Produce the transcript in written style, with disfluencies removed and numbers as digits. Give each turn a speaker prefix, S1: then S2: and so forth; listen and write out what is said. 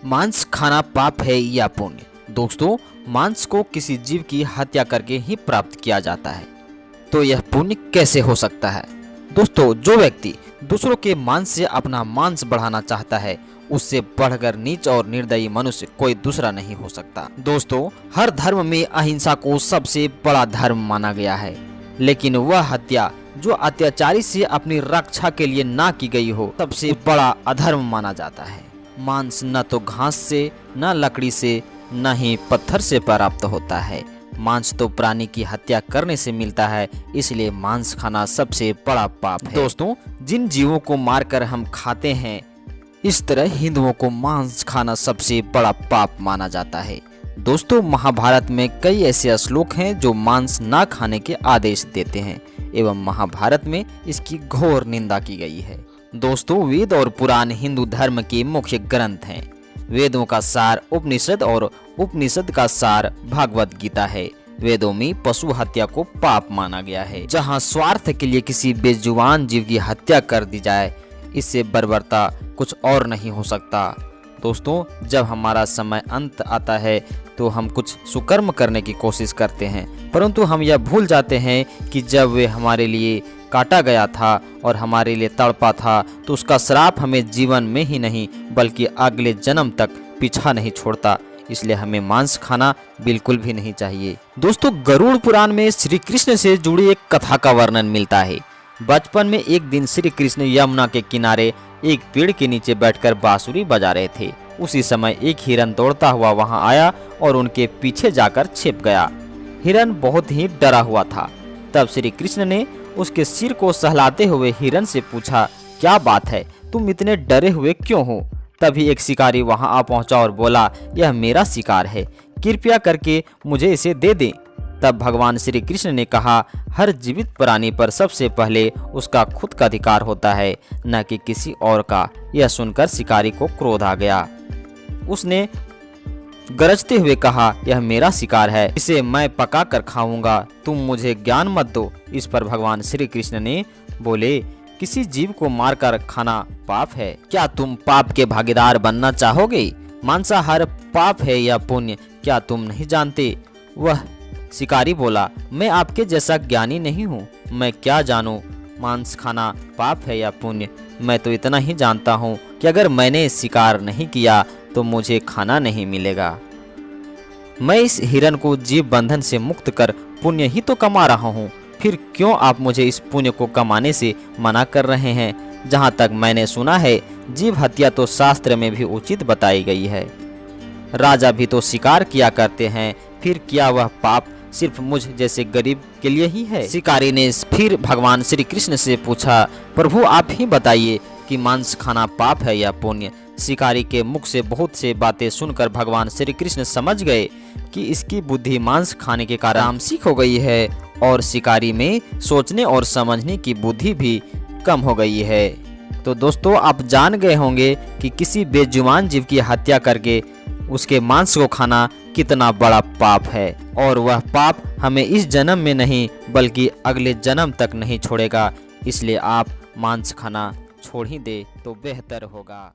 S1: मांस खाना पाप है या पुण्य? दोस्तों, मांस को किसी जीव की हत्या करके ही प्राप्त किया जाता है, तो यह पुण्य कैसे हो सकता है? दोस्तों, जो व्यक्ति दूसरों के मांस से अपना मांस बढ़ाना चाहता है, उससे बढ़कर नीच और निर्दयी मनुष्य कोई दूसरा नहीं हो सकता। दोस्तों, हर धर्म में अहिंसा को सबसे बड़ा धर्म माना गया है, लेकिन वह हत्या जो अत्याचारी से अपनी रक्षा के लिए ना की गई हो, सबसे बड़ा अधर्म माना जाता है। मांस न तो घास से, न लकड़ी से, न ही पत्थर से प्राप्त होता है। मांस तो प्राणी की हत्या करने से मिलता है, इसलिए मांस खाना सबसे बड़ा पाप है। दोस्तों, जिन जीवों को मारकर हम खाते हैं, इस तरह हिंदुओं को मांस खाना सबसे बड़ा पाप माना जाता है। दोस्तों, महाभारत में कई ऐसे श्लोक हैं जो मांस ना खाने के आदेश देते हैं एवं महाभारत में इसकी घोर निंदा की गई है। दोस्तों, वेद और पुराण हिंदू धर्म के मुख्य ग्रंथ हैं। वेदों का सार उपनिषद और उपनिषद का सार भागवत गीता है। वेदों में पशु हत्या को पाप माना गया है। जहां स्वार्थ के लिए किसी बेजुबान जीव की हत्या कर दी जाए, इससे बर्बरता कुछ और नहीं हो सकता। दोस्तों, जब हमारा समय अंत आता है तो हम कुछ सुकर्म करने की कोशिश करते हैं, परंतु हम यह भूल जाते हैं कि जब वे हमारे लिए काटा गया था और हमारे लिए तड़पा था, तो उसका श्राप हमें जीवन में ही नहीं बल्कि अगले जन्म तक पीछा नहीं छोड़ता। इसलिए हमें मांस खाना बिल्कुल भी नहीं चाहिए। दोस्तों, गरुड़ पुराण में श्री कृष्ण से जुड़ी एक कथा का वर्णन मिलता है। बचपन में एक दिन श्री कृष्ण यमुना के किनारे एक पेड़ के नीचे बैठकर बांसुरी बजा रहे थे। उसी समय एक हिरन दौड़ता हुआ वहां आया और उनके पीछे जाकर छिप गया। हिरन बहुत ही डरा हुआ था। तब श्री कृष्ण ने उसके सिर को सहलाते हुए हिरन से पूछा, क्या बात है, तुम इतने डरे हुए क्यों हो? तभी एक शिकारी वहां आ पहुंचा और बोला, यह मेरा शिकार है, कृपया करके मुझे इसे दे दें। तब भगवान श्री कृष्ण ने कहा, हर जीवित प्राणी पर सबसे पहले उसका खुद का अधिकार होता है, न कि किसी और का। यह सुनकर शिकारी को क्रोध आ गया। उसने गरजते हुए कहा, यह मेरा शिकार है, इसे मैं पका कर खाऊंगा, तुम मुझे ज्ञान मत दो। इस पर भगवान श्री कृष्ण ने बोले, किसी जीव को मारकर खाना पाप है, क्या तुम पाप के भागीदार बनना चाहोगे? मांसाहार पाप है या पुण्य, क्या तुम नहीं जानते? वह शिकारी बोला, मैं आपके जैसा ज्ञानी नहीं हूँ, मैं क्या जानूं मांस खाना पाप है या पुण्य। मैं तो इतना ही जानता हूँ कि अगर मैंने शिकार नहीं किया तो मुझे खाना नहीं मिलेगा। मैं इस हिरन को जीव बंधन से मुक्त कर पुण्य ही तो कमा रहा हूँ, फिर क्यों आप मुझे इस पुण्य को कमाने से मना कर रहे हैं? जहाँ तक मैंने सुना है, जीव हत्या तो शास्त्र में भी उचित बताई गई है। राजा भी तो शिकार किया करते हैं, फिर क्या वह पाप सिर्फ मुझ जैसे गरीब के लिए ही है? शिकारी ने फिर भगवान श्री कृष्ण से पूछा, प्रभु आप ही बताइए कि मांस खाना पाप है या पुण्य? शिकारी के मुख से बहुत से बातें सुनकर भगवान श्री कृष्ण समझ गए कि इसकी बुद्धि मांस खाने के कारण तामसिक हो गई है और शिकारी में सोचने और समझने की बुद्धि भी कम हो गई है। तो दोस्तों, आप जान गए होंगे कि किसी बेजुबान जीव की हत्या करके उसके मांस को खाना कितना बड़ा पाप है, और वह पाप हमें इस जन्म में नहीं बल्कि अगले जन्म तक नहीं छोड़ेगा। इसलिए आप मांस खाना छोड़ ही दे तो बेहतर होगा।